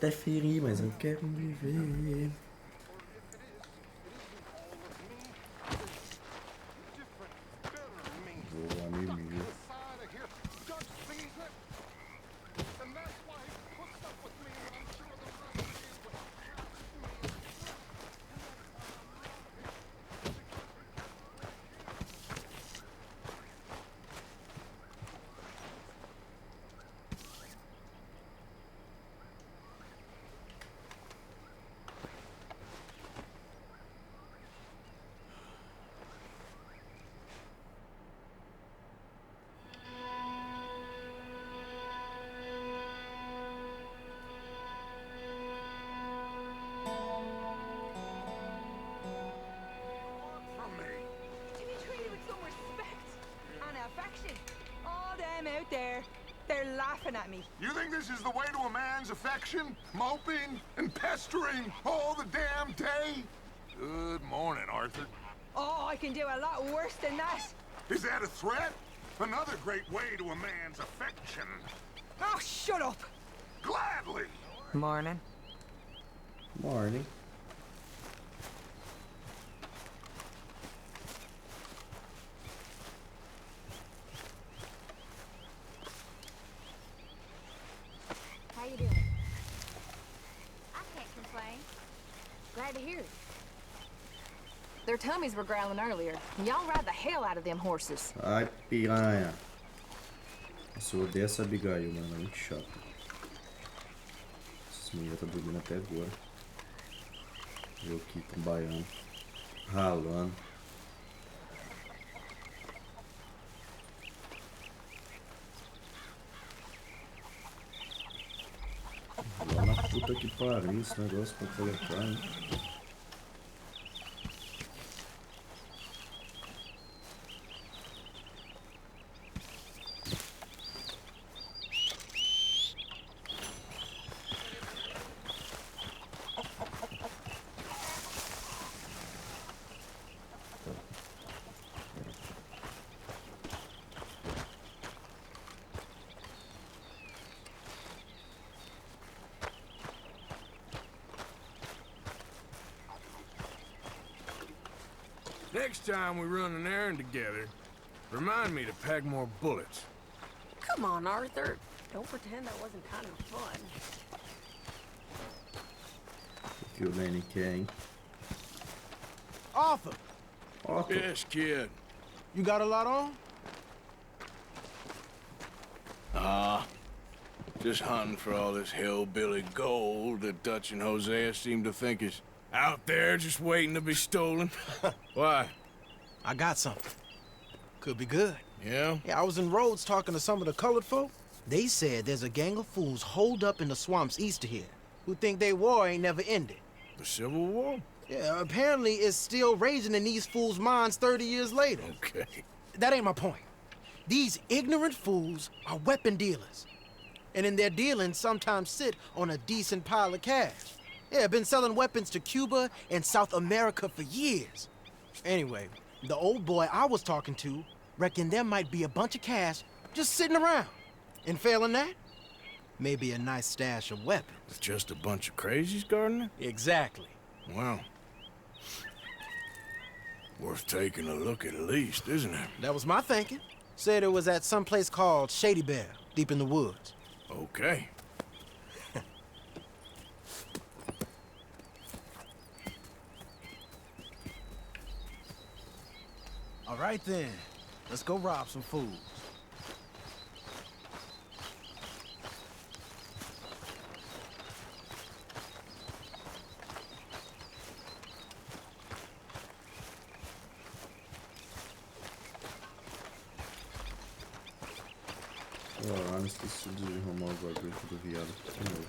até ferir, mas eu quero viver. Boa, amigo. Out there, they're laughing at me. You think this is the way to a man's affection? Moping and pestering all the damn day? Good morning, Arthur. Oh, I can do a lot worse than that. Is that a threat? Another great way to a man's affection. Oh, shut up. Gladly. Morning. Morning. How you doing? I can't complain. Glad to hear it. Their tummies were growling earlier. Y'all ride the hell out of them horses. Ai, piranha. Nossa, eu odeio essa Abigail, mano. É muito chato. Essa mulher tá dormindo até agora. Eu aqui trabalhando. Ralando. Lá na puta que pariu esse negócio pra coletar, hein? Next time we run an errand together, remind me to pack more bullets. Come on, Arthur. Don't pretend that wasn't kind of fun. O que o Lenny quer, hein? Arthur, Arthur. Yes, kid. you got a lot on? Just hunting for all this hillbilly gold that Dutch and Hosea seem to think is out there just waiting to be stolen. Why? I got something. Could be good. Yeah? Yeah, I was in Rhodes talking to some of the colored folk. They said there's a gang of fools holed up in the swamps east of here who think their war ain't never ended. The Civil War? Yeah, apparently it's still raging in these fools' minds 30 years later. Okay. That ain't my point. These ignorant fools are weapon dealers. And in their dealings sometimes sit on a decent pile of cash. Yeah, been selling weapons to Cuba and South America for years. Anyway, the old boy I was talking to reckoned there might be a bunch of cash just sitting around. And failing that, maybe a nice stash of weapons. With just a bunch of crazies, Gardner? Exactly. Well, worth taking a look at least, isn't it? That was my thinking. Said it was at some place called Shady Bear, deep in the woods. Okay. All right then, let's go rob some fools. Caralho, esqueci de arrumar o bagulho do viado. De novo.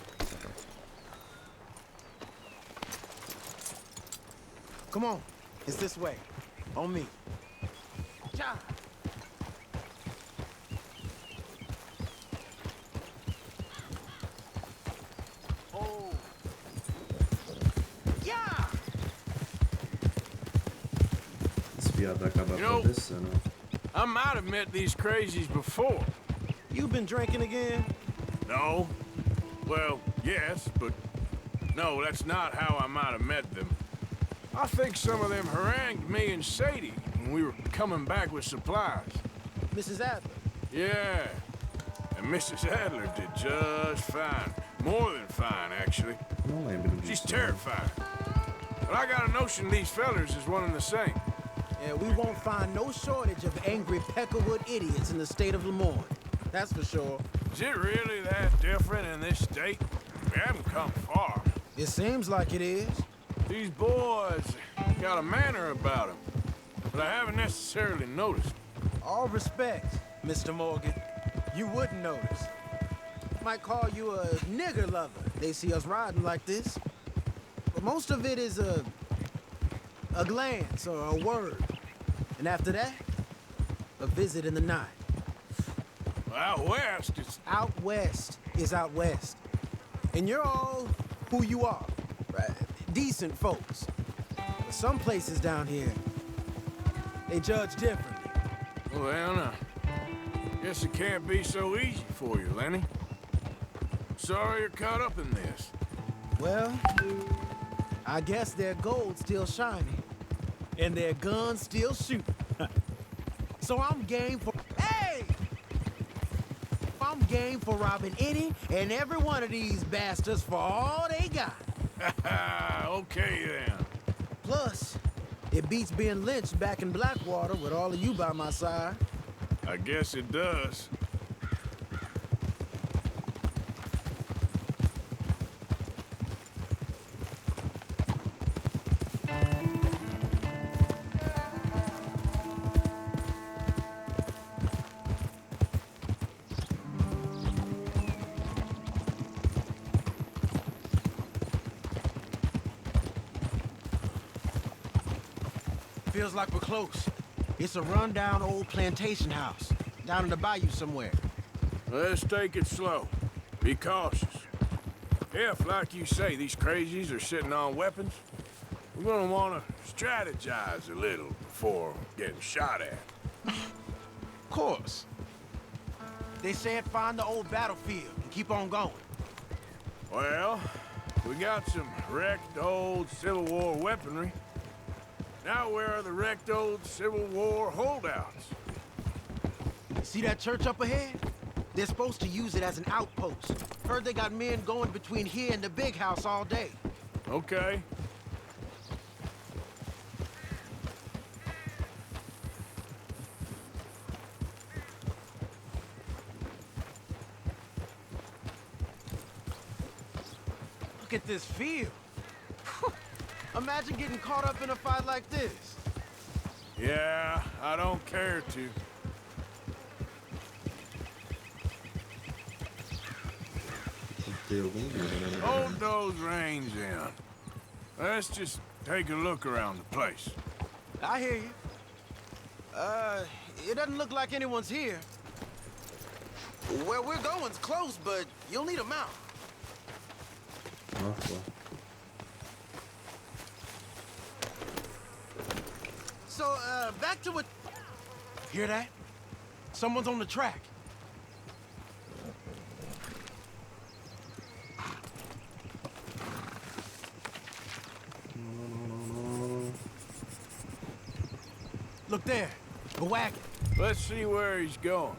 Come on, it's this way. On me. Cha! Oh! Yeah! Esse viado vai acabar acontecendo. I might have met these crazies before. You been drinking again? No. Well, yes, but no, that's not how I might have met them. I think some of them harangued me and Sadie when we were coming back with supplies. Mrs. Adler. Yeah, and Mrs. Adler did just fine. More than fine, actually. Não lembro disso. She's terrified. But I got a notion these fellers is one and the same. Yeah, we won't find no shortage of angry Peckerwood idiots in the state of Lemoyne. That's for sure. Is it really that different in this state? We haven't come far. It seems like it is. These boys got a manner about them, but I haven't necessarily noticed. All respect, Mr. Morgan. You wouldn't notice. Might call you a nigger lover. They see us riding like this. But most of it is a glance or a word. And after that, a visit in the night. Well, out west, it's... Out west is out west. And you're all who you are. Right? Decent folks. But some places down here, they judge differently. Well, now, guess it can't be so easy for you, Lenny. Sorry you're caught up in this. Well, I guess their gold's still shining. And their guns still shooting. So I'm game for... Hey! I'm game for robbing any and every one of these bastards for all they got. Okay, then. Plus, it beats being lynched back in Blackwater with all of you by my side. I guess it does. Feels like we're close. It's a rundown old plantation house, down in the bayou somewhere. Let's take it slow. Be cautious. If, like you say, these crazies are sitting on weapons, we're gonna want to strategize a little before getting shot at. Of course. They said find the old battlefield and keep on going. Well, we got some wrecked old Civil War weaponry. Now where are the wrecked old Civil War holdouts? See that church up ahead? They're supposed to use it as an outpost. Heard they got men going between here and the big house all day. Okay. Look at this field. Imagine getting caught up in a fight like this. Yeah, I don't care to. Tem algum livro, né? Hold those reins in. Let's just take a look around the place. I hear you. It doesn't look like anyone's here. Where we're going's close, but you'll need a mount. Nossa. So, back to what... Hear that? Someone's on the track. Look there, a wagon. Let's see where he's going.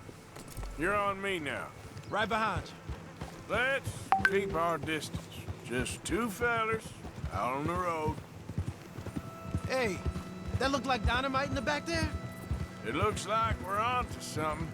You're on me now. Right behind you. Let's keep our distance. Just two fellers out on the road. Hey, that look like dynamite in the back there? It looks like we're on to something.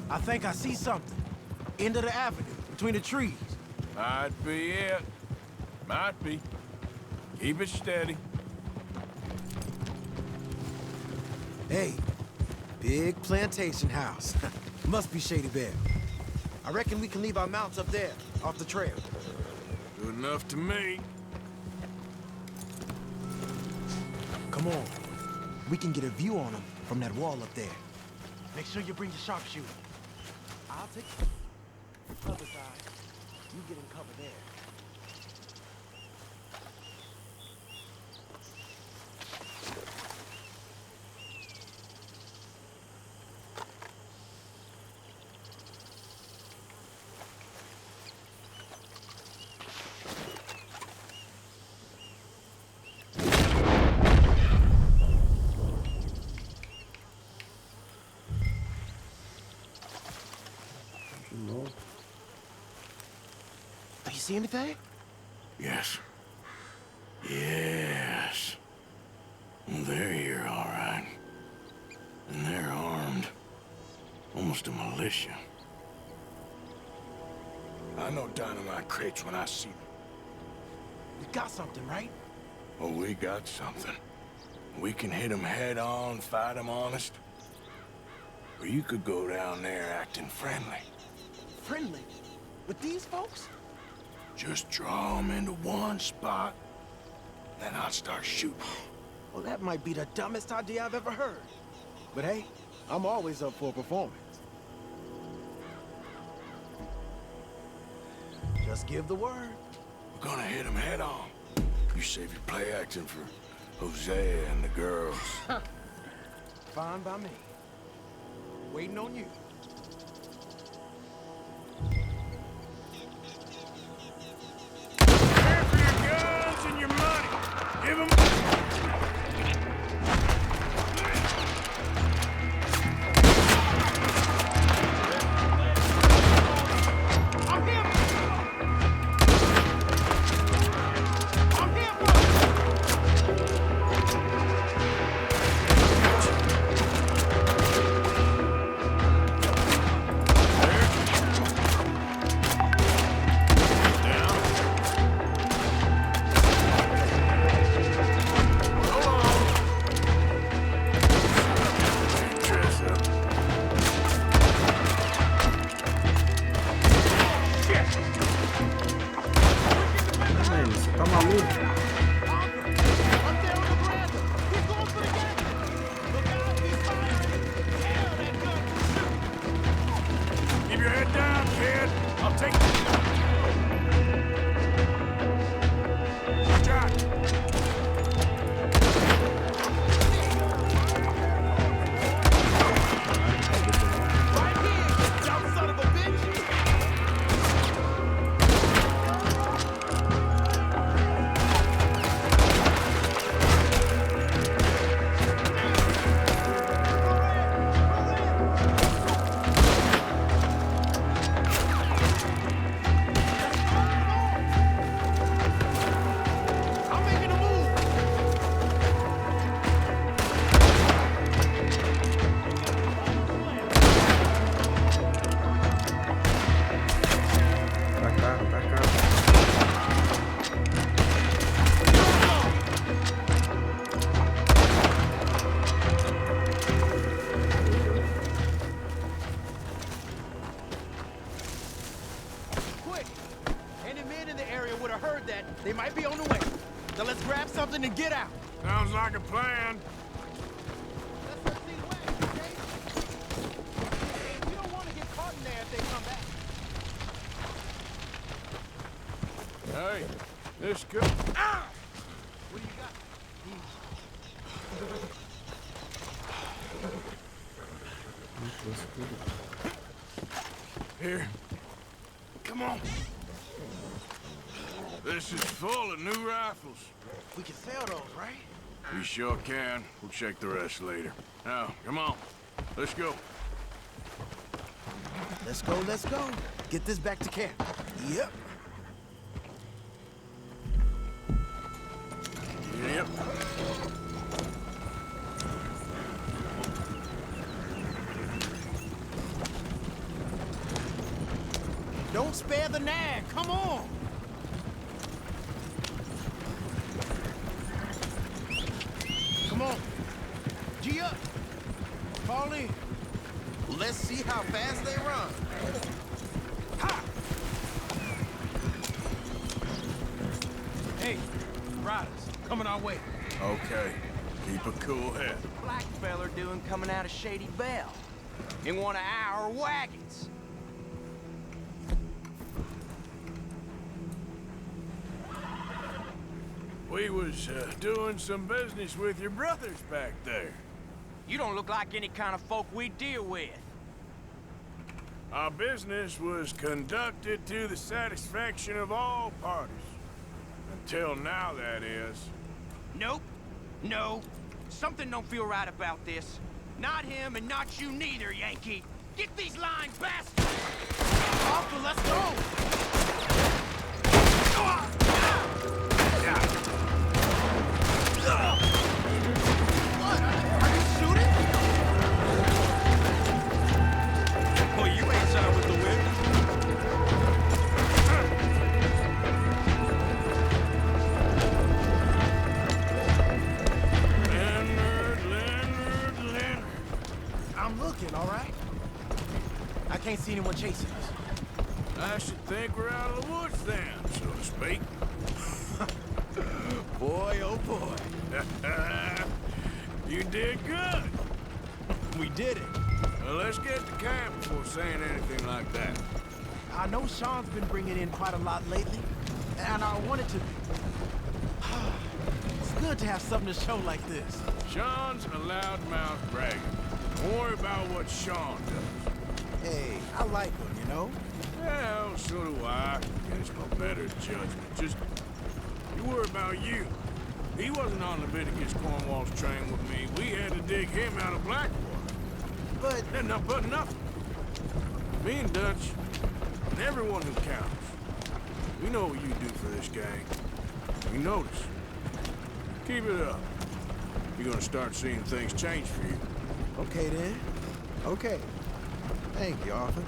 I think I see something. End of the avenue, between the trees. Might be it. Might be. Keep it steady. Hey, big plantation house. Must be Shady Bear. I reckon we can leave our mounts up there, off the trail. Good enough to me. Come on. We can get a view on them from that wall up there. Make sure you bring your sharpshooter. I'll take the other side. You get in cover there. De novo. Do you see anything? Yes. Yes. They're here, all right. And they're armed. Almost a militia. I know dynamite crates when I see them. We got something, right? Oh, we got something. We can hit them head on, fight them honest. Or you could go down there acting friendly. Friendly? With these folks? Just draw them into one spot, then I'll start shooting. Well, that might be the dumbest idea I've ever heard. But hey, I'm always up for a performance. Just give the word. We're gonna hit them head on. You save your play acting for Hosea and the girls. Fine by me. Waiting on you. Care for your guns and your money. Give them. Mano, você tá maluco? Keep your head down, kid. I'll take Shot. I'm making a move. Pra cá, pra cá. Quick! Any men in the area would have heard that. They might be on the way. Now let's grab something and get out. Sounds like a plan. Let's search these ways, okay? We don't want to get caught in there if they come back. Hey, this could. Ah! What do you got? Here. Come on. This is full of new rifles. We can sell those, right? We sure can. We'll check the rest later. Now, come on. Let's go. Let's go, let's go. Get this back to camp. Yep. Yep. Don't spare the nag. Come on. Come on. G up. Fall in. Let's see how fast they run. Ha! Hey, riders, coming our way. Okay. Keep a cool head. Black feller doing coming out of Shady Belle in one of our wagons. We was doing some business with your brothers back there. You don't look like any kind of folk we deal with. Our business was conducted to the satisfaction of all parties. Until now, that is. Nope. No. Something don't feel right about this. Not him and not you neither, Yankee. Get these lines, bastard! Arthur, let's go! What? Are you shooting? Well, you ain't shot with the whip. Leonard. I'm looking, all right? I can't see anyone chasing us. I should think we're out of the woods then, so to speak. Boy, oh boy. You did good. We did it. Well, let's get to camp before saying anything like that. I know Sean's been bringing in quite a lot lately, and I wanted to... It's good to have something to show like this. Sean's a loudmouth bragger. Don't worry about what Sean does. Hey, I like him, you know? Well, so do I. Against no better judgment. Just, you worry about you. He wasn't on Leviticus Cornwall's train with me. We had to dig him out of Blackwater. But... But nothing. Me and Dutch, and everyone who counts. We know what you do for this gang. We notice. Keep it up. You're gonna start seeing things change for you. Okay, then. Okay. Thank you, Arthur.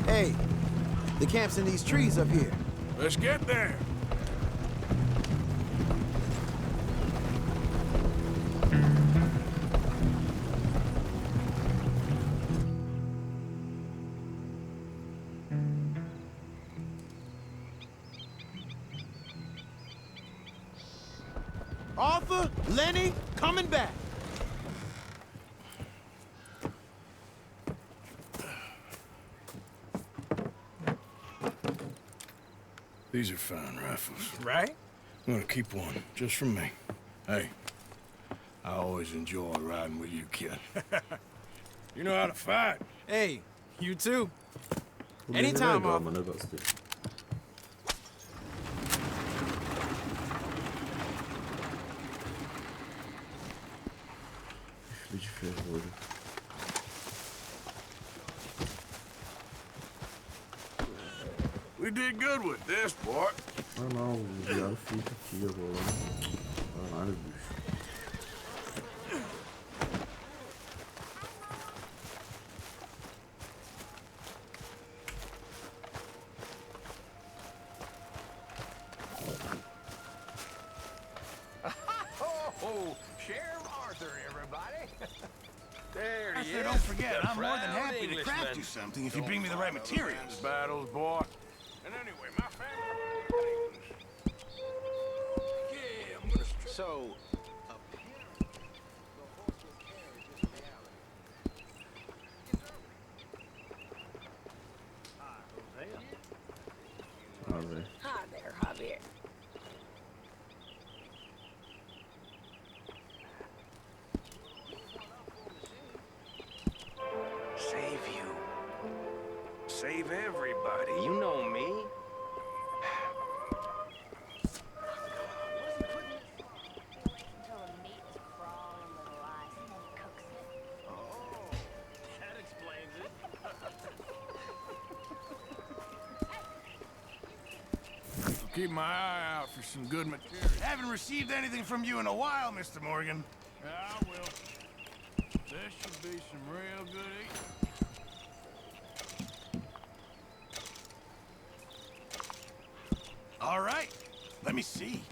Hey, the camp's in these trees up here. Let's get there. Arthur, Lenny, coming back. These are fine rifles. Right? I'm gonna keep one, just for me. Hey, I always enjoy riding with you, kid. You know how to fight. Hey, you too. Bu Anytime, beni Arthur. amına bastı. Üflücü ferrolho. We did good with this, boy. Ah não, o viado fica aqui agora. Caralho, bicho. Oh, Sheriff Arthur, everybody. There he I said, is. don't forget, the I'm more than proud happy to craft Englishman. you something if you bring me the right materials. Battles, boy. And anyway, my family. Yeah, I'm gonna. So, Ah, velho. Hi there, Javier. save you. Save everybody. You know me. That explains it. Keep my eye out for some good material. Haven't received anything from you in a while, Mr. Morgan. I will. This should be some real good eating. All right. Let me see.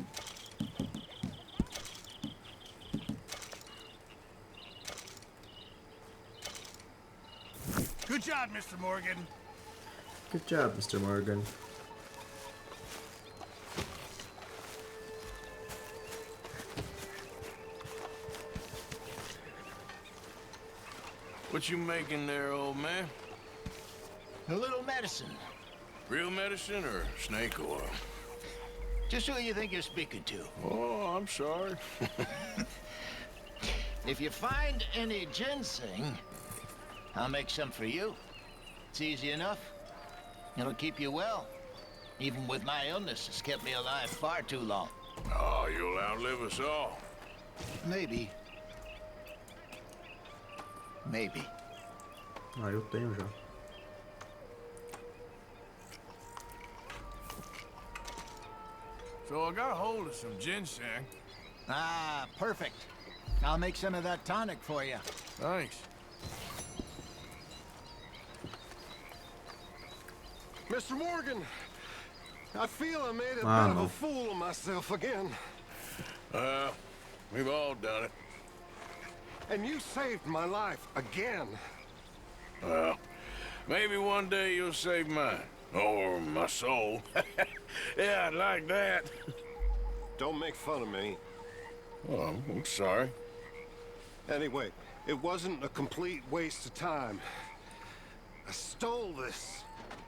Good job, Mr. Morgan. Good job, Mr. Morgan. What you making there, old man? A little medicine. Real medicine or snake oil? Just who you think you're speaking to. Oh, I'm sorry. If you find any ginseng, I'll make some for you. It's easy enough. It'll keep you well. Even with my illness, it's kept me alive far too long. Oh, you'll outlive us all. Maybe. Maybe. Ah, eu tenho já. So I got a hold of some ginseng. Ah, perfect. I'll make some of that tonic for you. Thanks. Mr. Morgan, I feel I made a bit Ah, of no. a fool of myself again. We've all done it. And you saved my life again. Well, maybe one day you'll save mine. Or my soul. Yeah, I'd like that. Don't make fun of me. Oh, I'm sorry. Anyway, it wasn't a complete waste of time. I stole this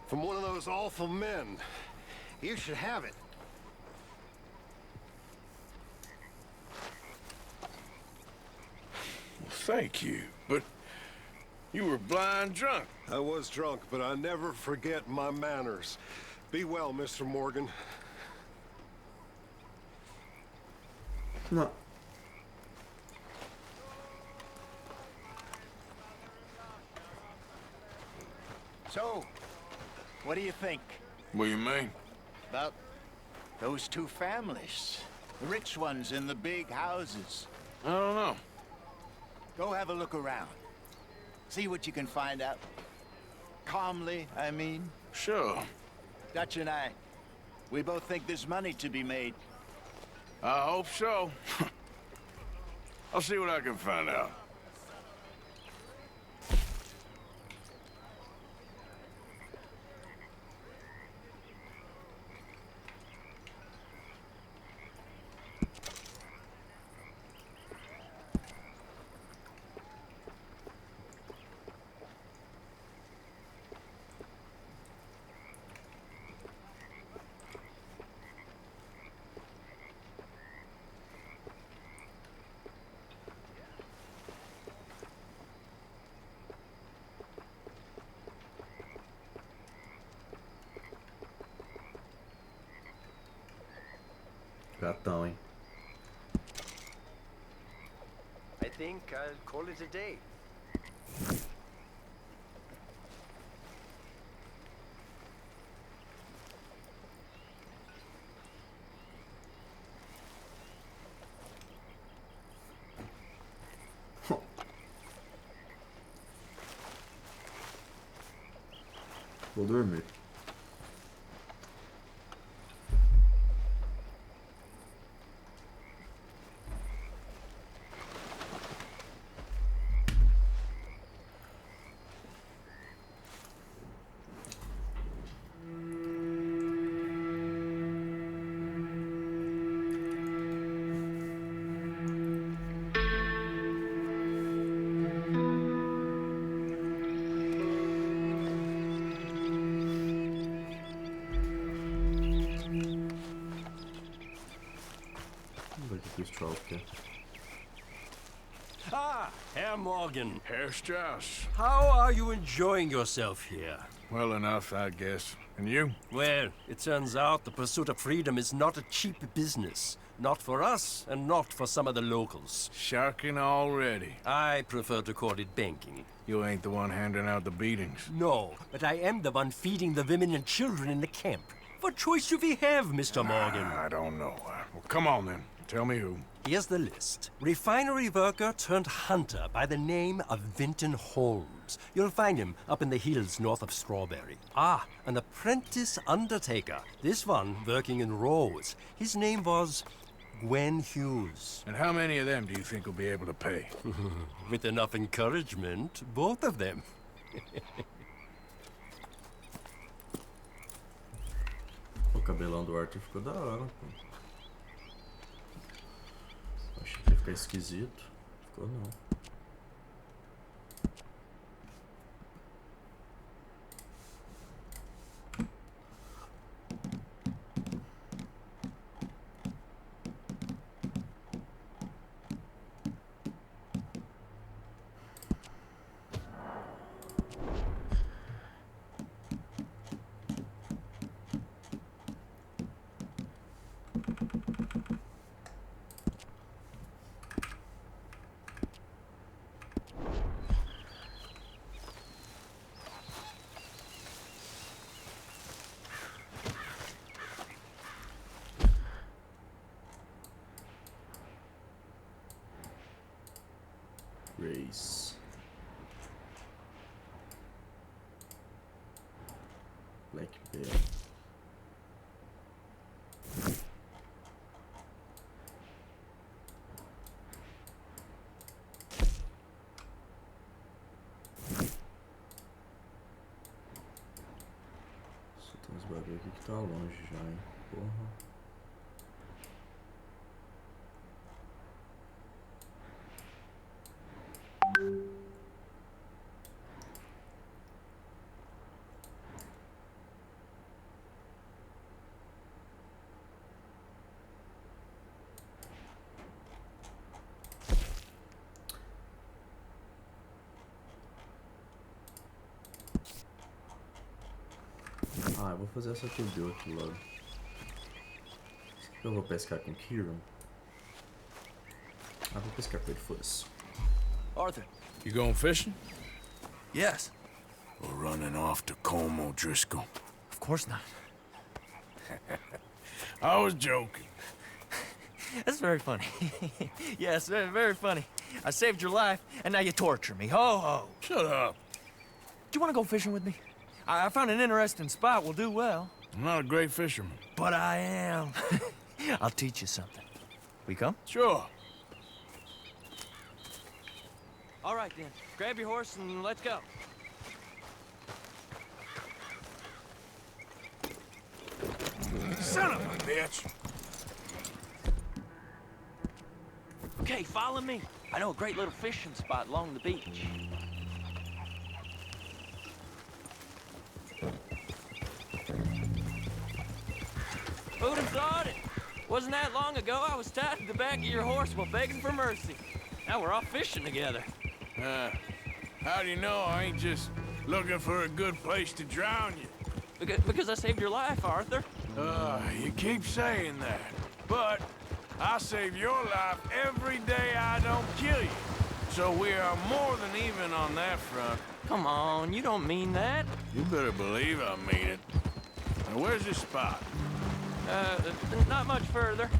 from one of those awful men. You should have it. Well, thank you, but you were blind drunk. I was drunk, but I never forget my manners. Be well, Mr. Morgan. Não. So, what do you think What do you mean? about those two families? The rich ones in the big houses. I don't know. Go have a look around. See what you can find out. Calmly, I mean. Sure. Dutch and I, we both think there's money to be made. I hope so. I'll see what I can find out. Gatão, hein? I think I'll call it a day. Vou dormir. Ah, Herr Morgan. Herr Strauss. How are you enjoying yourself here? Well enough, I guess. And you? Well, it turns out the pursuit of freedom is not a cheap business. Not for us, and not for some of the locals. Sharking already. I prefer to call it banking. You ain't the one handing out the beatings. No, but I am the one feeding the women and children in the camp. What choice do we have, Mr. Morgan? I don't know. Well, come on then. Tell me who. Here's the list. Refinery worker turned hunter by the name of Vinton Holmes. You'll find him up in the hills north of Strawberry. Ah, an apprentice undertaker. This one working in rows. His name was Gwen Hughes. And how many of them do you think will be able to pay? With enough encouragement, both of them. cabelão do Arthur ficou da hora, pô. Achei que ia ficar esquisito. Ficou não. Race. Black Bear. Só tem uns bagulho aqui que tá longe já, hein? Porra. Ah, eu vou fazer essa que deu aqui logo. Eu vou pescar com Kieran. Ah, vou pescar com ele, foda-se. Arthur, you going fishing? Yes. Or running off to Colm O'Driscoll? Of course not. I was joking. That's very funny. Yes, very funny. I saved your life, and now you torture me. Ho, ho. Shut up. Do you want to go fishing with me? I found an interesting spot. We'll do well. I'm not a great fisherman. But I am. I'll teach you something. We come? Sure. All right, then. Grab your horse and let's go. Son of a bitch. Okay, follow me. I know a great little fishing spot along the beach. Who'd have thought it? Wasn't that long ago I was tied to the back of your horse while begging for mercy. Now we're off fishing together. How do you know I ain't just looking for a good place to drown you? Because I saved your life, Arthur. You keep saying that. But I save your life every day I don't kill you. So we are more than even on that front. Come on, you don't mean that. You better believe I mean it. Now, where's this spot? Not much further.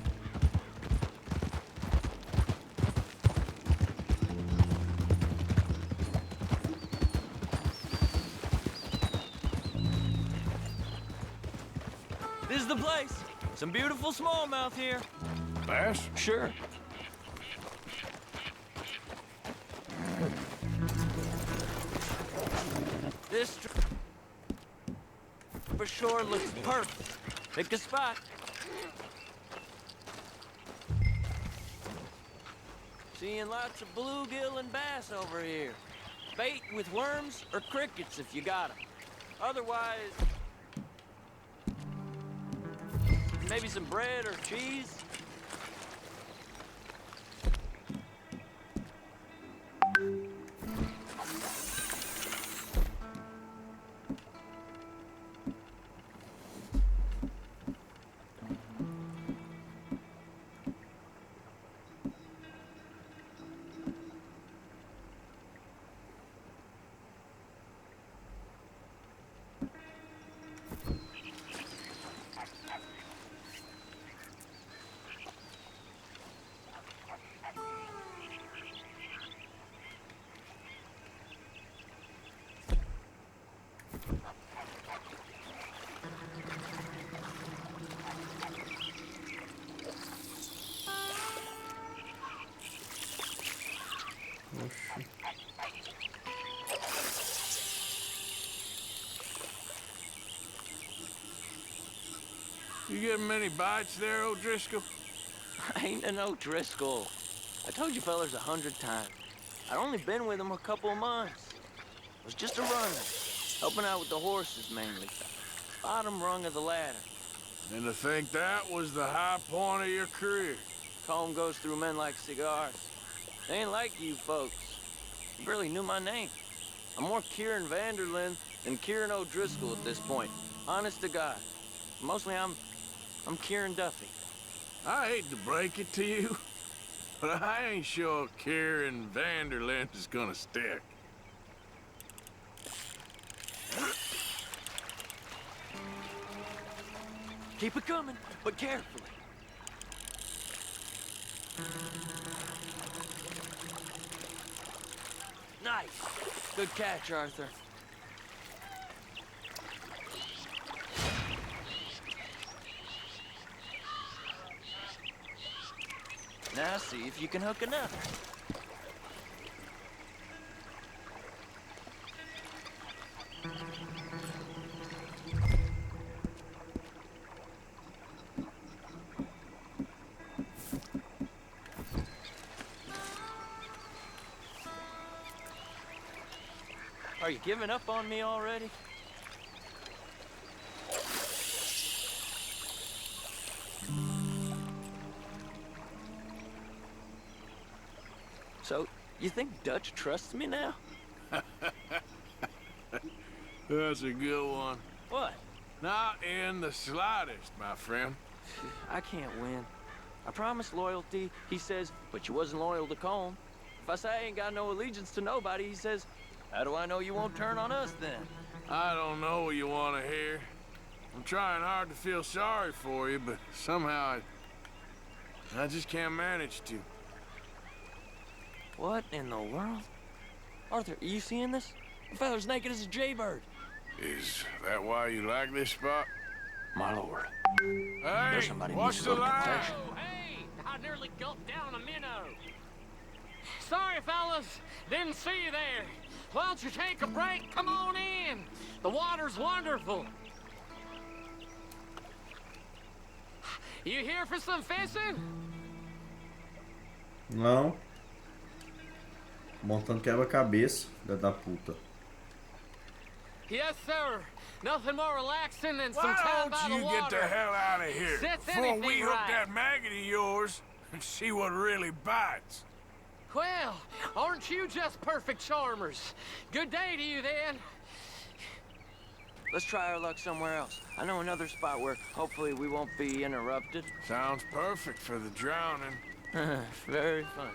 This is the place. Some beautiful smallmouth here. Bass? Sure. This for sure looks perfect. Pick a spot. Seeing lots of bluegill and bass over here. Bait with worms or crickets if you got them. Otherwise, maybe some bread or cheese. You getting many bites there, O'Driscoll? Ain't an O'Driscoll. I told you fellas 100 times. I'd only been with him a couple of months. It was just a runner, helping out with the horses mainly. Bottom rung of the ladder. And to think that was the high point of your career. Comb goes through men like cigars. They ain't like you folks. You barely knew my name. I'm more Kieran Vanderlyn than Kieran O'Driscoll at this point. Honest to God. Mostly I'm Kieran Duffy. I hate to break it to you, but I ain't sure Kieran Vanderlyn is gonna stick. Keep it coming, but carefully. Nice. Good catch, Arthur. Now see if you can hook another. Are you giving up on me already? So, you think Dutch trusts me now? That's a good one. What? Not in the slightest, my friend. I can't win. I promised loyalty, he says, but you wasn't loyal to Colm. If I say I ain't got no allegiance to nobody, he says, how do I know you won't turn on us then? I don't know what you want to hear. I'm trying hard to feel sorry for you, but somehow I just can't manage to. What in the world? Arthur, are you seeing this? The fella's naked as a jaybird. Is that why you like this spot? My lord. Hey, There's somebody watch needs the to line. confession. Hey, I nearly gulped down a minnow. Sorry, fellas. Didn't see you there. Why don't you take a break? Come on in. The water's wonderful. You here for some fishing? Não. Montando quebra-cabeça, filha da puta. Yes, sir. Nothing more relaxing than some Why time by don't the you water. get the hell out of here Sets before anything we hook right. that maggot of yours and see what really bites? Well, aren't you just perfect charmers? Good day to you, then. Let's try our luck somewhere else. I know another spot where hopefully we won't be interrupted. Sounds perfect for the drowning. Very fun.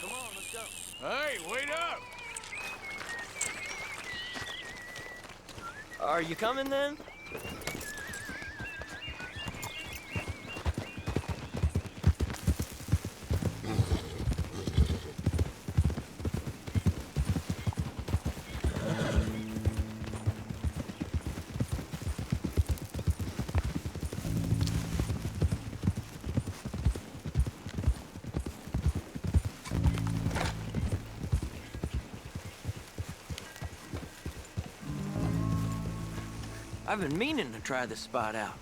Come on, let's go. Hey, wait up! Are you coming then? I've been meaning to try this spot out.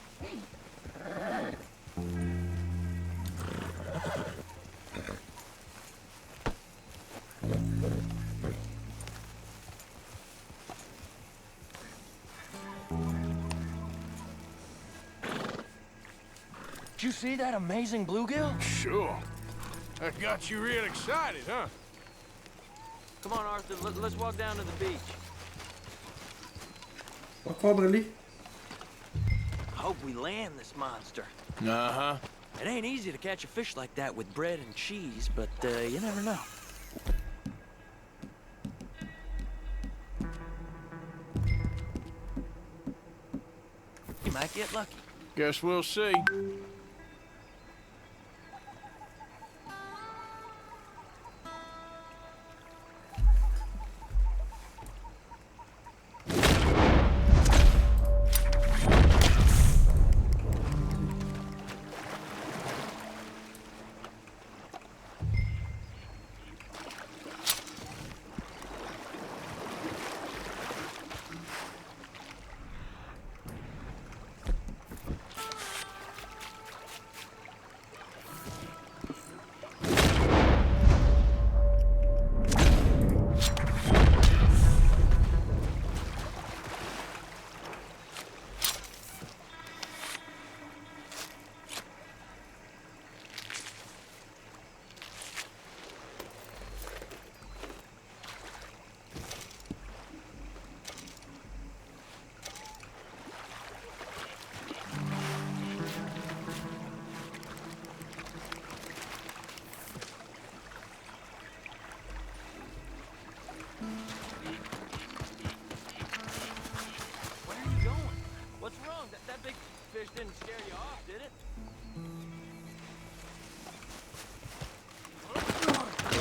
Did you see that amazing bluegill? Sure. That got you real excited, huh? Come on, Arthur, let's walk down to the beach. Uma cobra ali. Hope we land this monster. Uh-huh. It ain't easy to catch a fish like that with bread and cheese, but you never know. You might get lucky. Guess we'll see.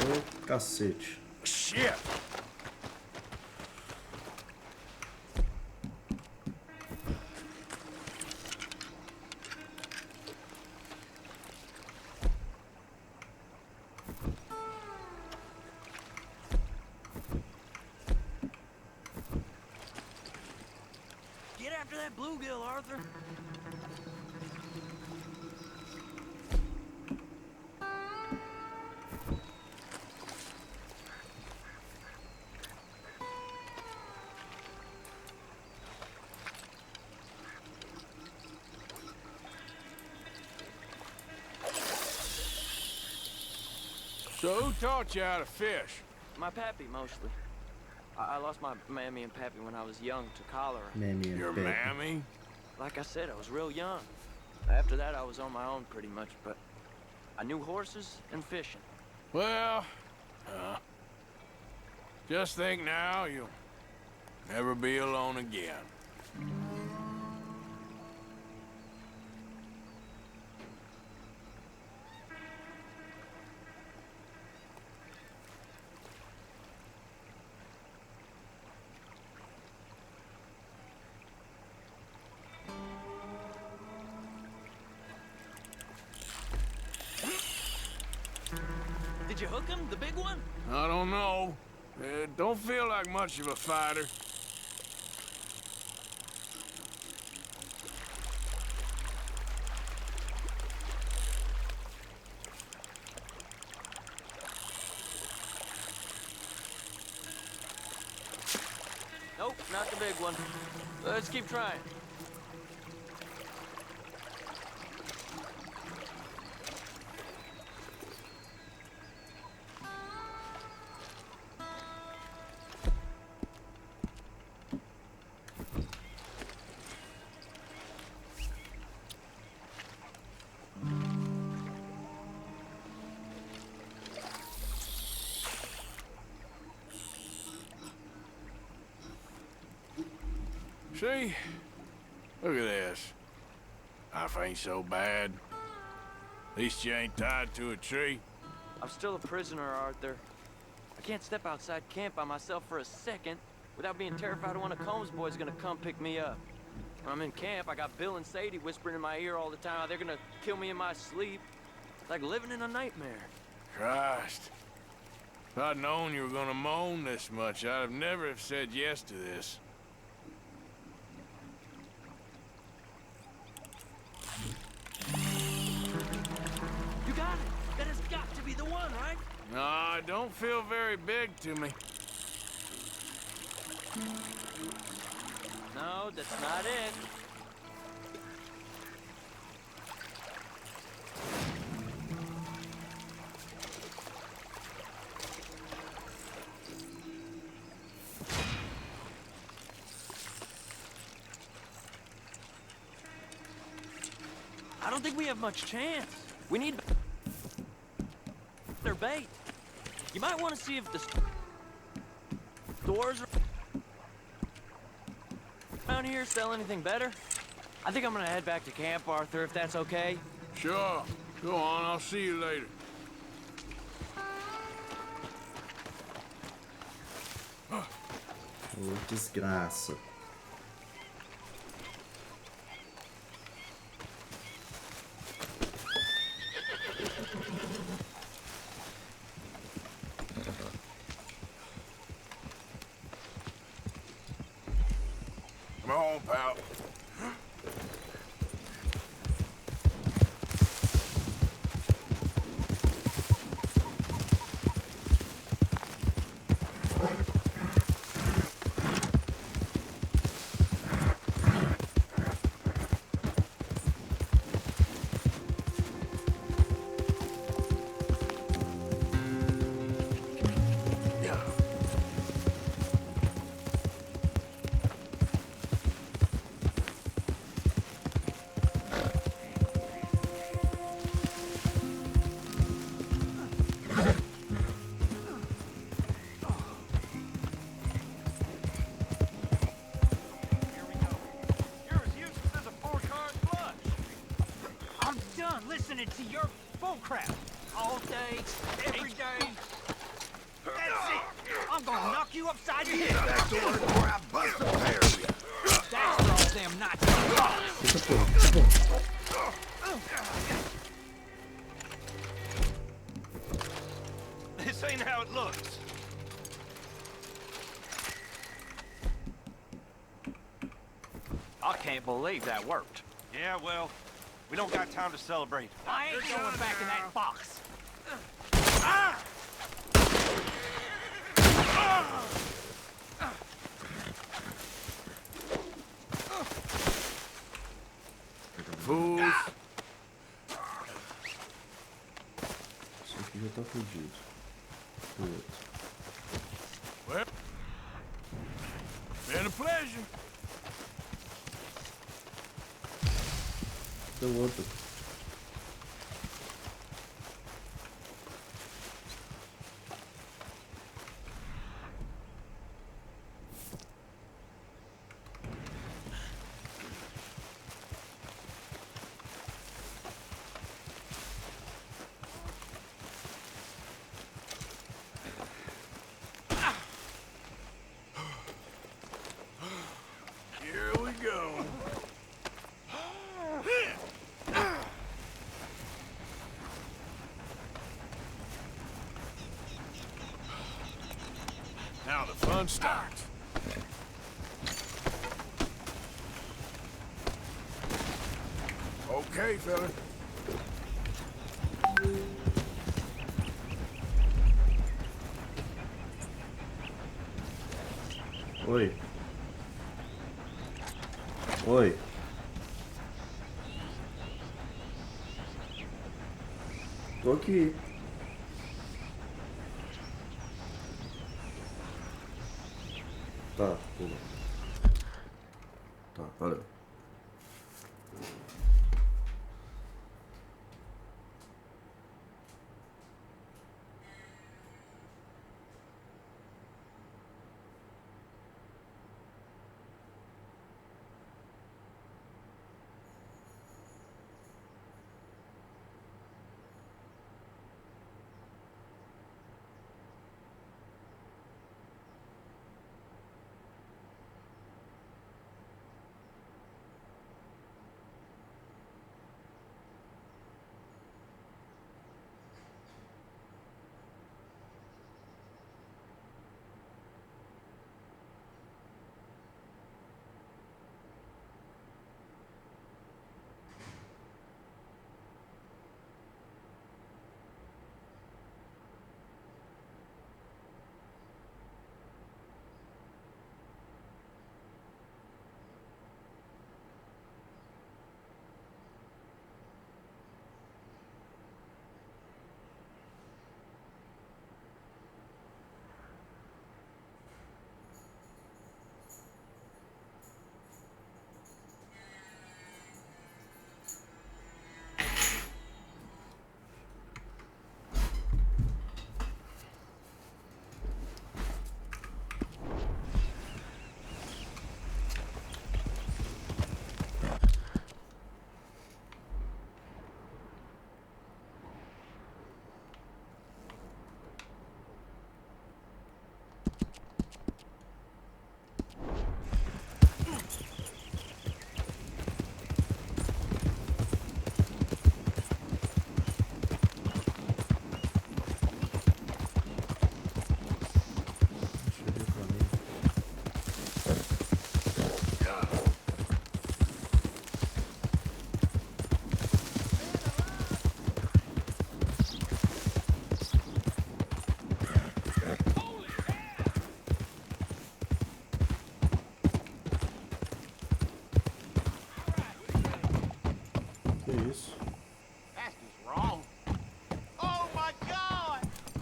Ô, cacete. Shit! Get after that bluegill, Arthur. So who taught you how to fish? My pappy, mostly. I lost my mammy and pappy when I was young to cholera. Mammy and Your Pappy. mammy? Like I said, I was real young. After that, I was on my own pretty much, but I knew horses and fishing. Well, just think now you'll never be alone again. Did you hook him, the big one? I don't know. Don't feel like much of a fighter. Nope, not the big one. Let's keep trying. See? Look at this. Life ain't so bad. At least you ain't tied to a tree. I'm still a prisoner, Arthur. I can't step outside camp by myself for a second without being terrified one of Combs' boys gonna come pick me up. When I'm in camp, I got Bill and Sadie whispering in my ear all the time how they're gonna kill me in my sleep. It's like living in a nightmare. Christ. If I'd known you were gonna moan this much, I'd have never have said yes to this. You got it! That has got to be the one, right? No, it don't feel very big to me. No, that's not it. I don't think we have much chance. We need their bait. You might want to see if the stores around here sell anything better. I think I'm gonna head back to camp, Arthur, if that's okay. Sure. Go on, I'll see you later. Ô, desgraça. Come on, pal. I'm done listening to your bullcrap. All day, every day. you upside your head. Back to work before I bust a pair of you. That's for all them Nazi dogs. This ain't how it looks. I can't believe that worked. Yeah, well, we don't got time to celebrate. I ain't going back in that box. Fools. Isso aqui já tá fudido. Putz. Well, been a pleasure. Tem outro. Here we go. Now the fun starts. Okay, fella. Oi. Oi. Tô aqui. Tá, pula. Tá, valeu.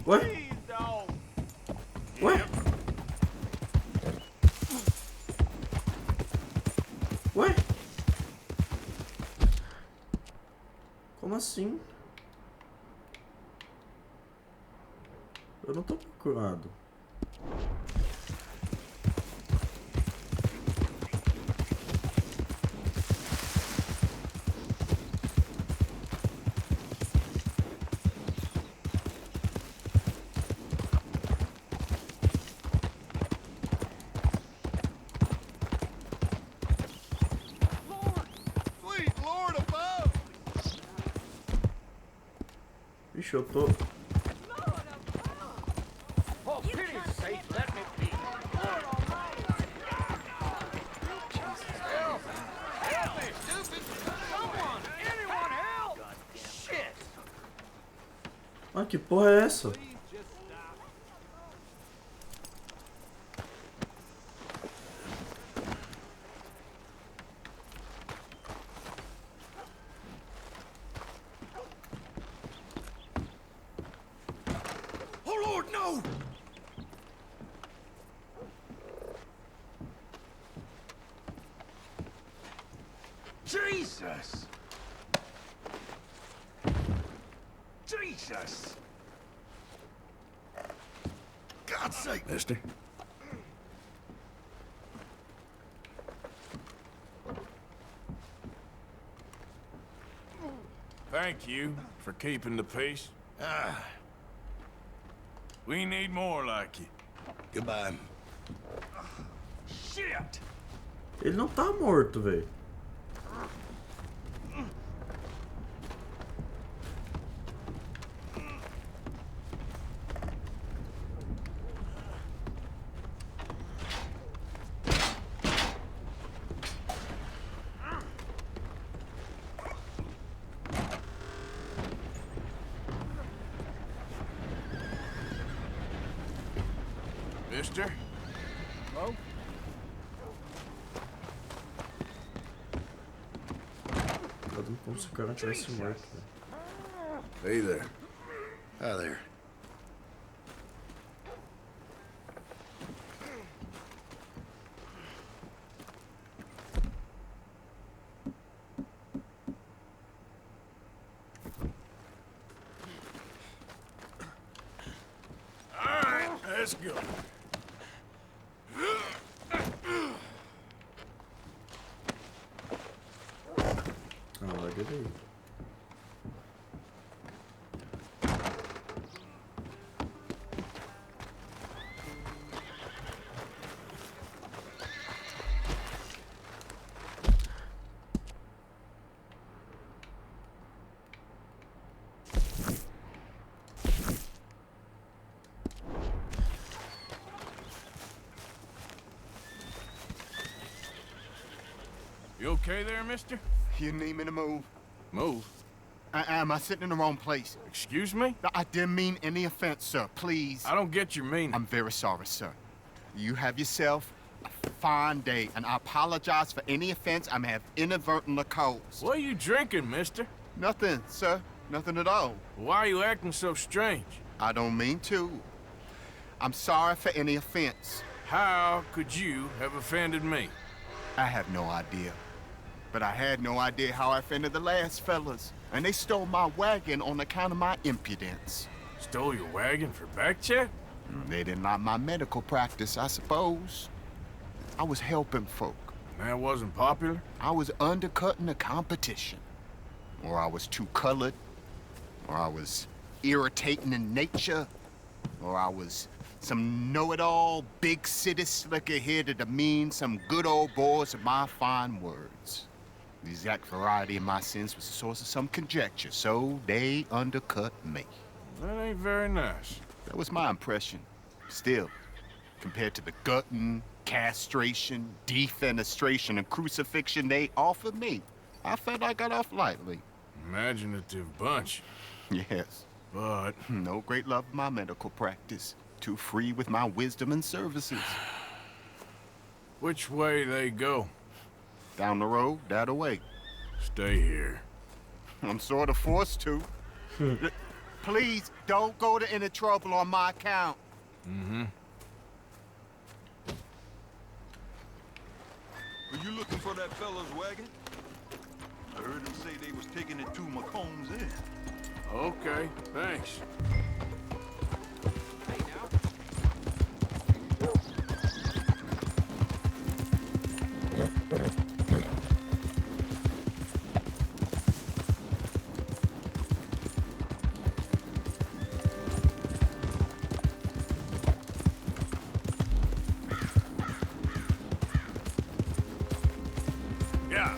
Ué? Ué? Ué? Como assim? Eu não tô procurado. Ixi, eu tô... For pity's sake, let me be. Help me, stupid! Someone! Anyone help! Shit! Ah, que porra é essa? Oh, Lord, no! Jesus! Jesus! God's sake! Mister? Thank you for keeping the peace. We need more like you. Goodbye. Shit! Ele não tá morto, velho. Mister? Hello? Eu não como se o cara tivesse morto, velho. Hey there. Hi there. All right, let's go. Ah, larga ele aí. You okay there, mister? You need me to move? Move. Am I sitting in the wrong place? Excuse me? I didn't mean any offense, sir. Please. I don't get your meaning. I'm very sorry, sir. You have yourself a fine day, and I apologize for any offense I may have inadvertently caused. What are you drinking, mister? Nothing, sir. Nothing at all. Why are you acting so strange? I don't mean to. I'm sorry for any offense. How could you have offended me? I have no idea. But I had no idea how I offended the last fellas. And they stole my wagon on account of my impudence. Stole your wagon for back check? They didn't like my medical practice, I suppose. I was helping folk. That wasn't popular? I was undercutting the competition. Or I was too colored. Or I was irritating in nature. Or I was some know-it-all, big city slicker here to demean some good old boys of my fine words. The exact variety of my sins was the source of some conjecture, so they undercut me. That ain't very nice. That was my impression. Still, compared to the gutting, castration, defenestration, and crucifixion they offered me, I felt I got off lightly. Imaginative bunch. Yes. But no great love of my medical practice. Too free with my wisdom and services. which way they go? Down the road, that away. Stay here. I'm sort of forced to. Please, don't go to any trouble on my account. Mm-hmm. Are you looking for that fella's wagon? I heard him say they was taking it to McComb's Inn. Okay, thanks. Yeah.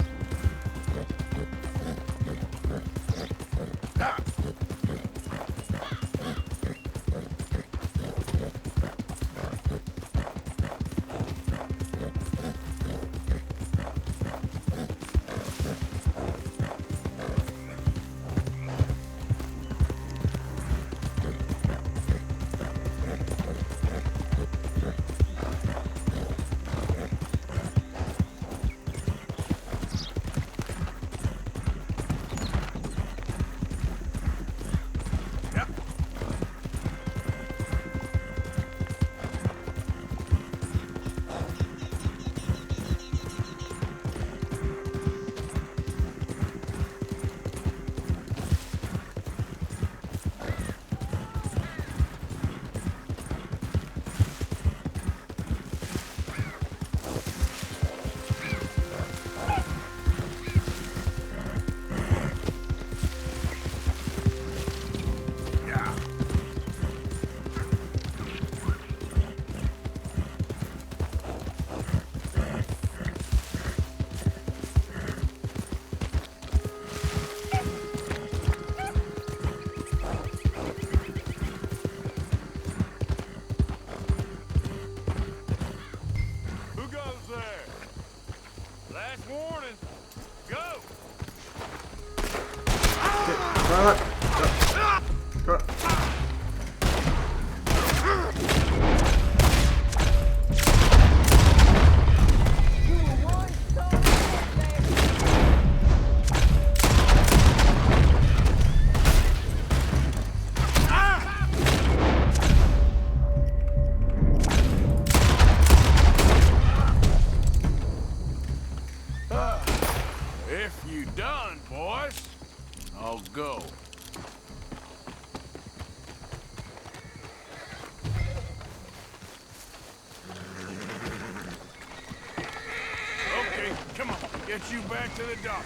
Get you back to the dock.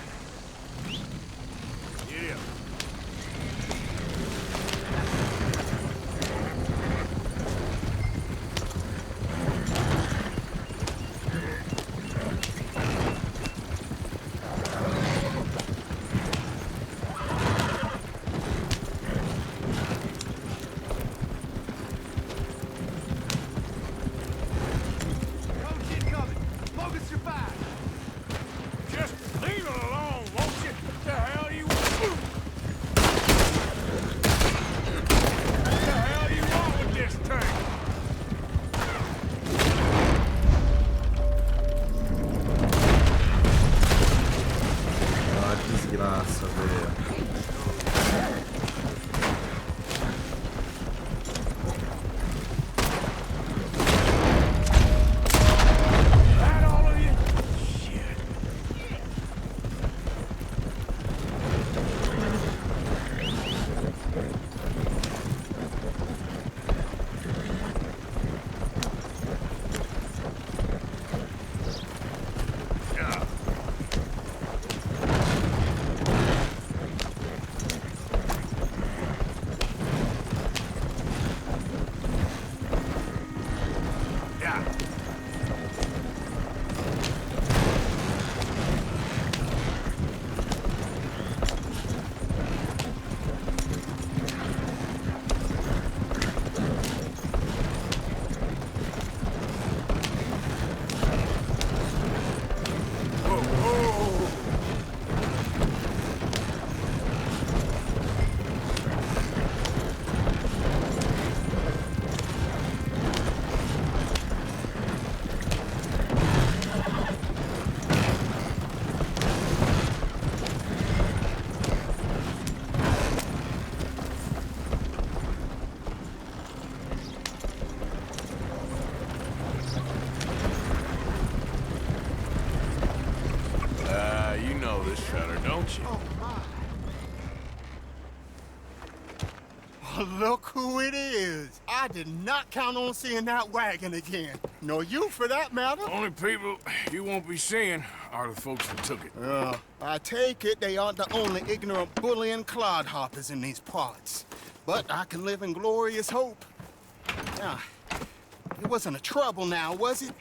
Get up. Desgraça, velho. You know this fella, don't you? Oh, my. Look who it is. I did not count on seeing that wagon again. Nor you, for that matter. Only people you won't be seeing are the folks that took it. I take it they aren't the only ignorant bullying clodhoppers in these parts. But I can live in glorious hope. Now, it wasn't a trouble now, was it?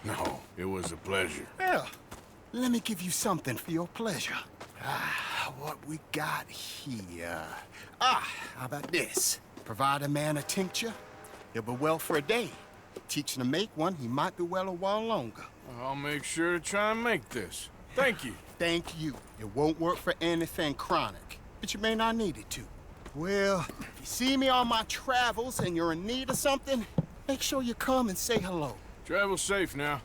No, it was a pleasure. Yeah. Let me give you something for your pleasure. What we got here? How about this? Provide a man a tincture, he'll be well for a day. Teach him to make one, he might be well a while longer. I'll make sure to try and make this. Thank you. Thank you. It won't work for anything chronic, but you may not need it to. Well, if you see me on my travels and you're in need of something, make sure you come and say hello. Travel safe now.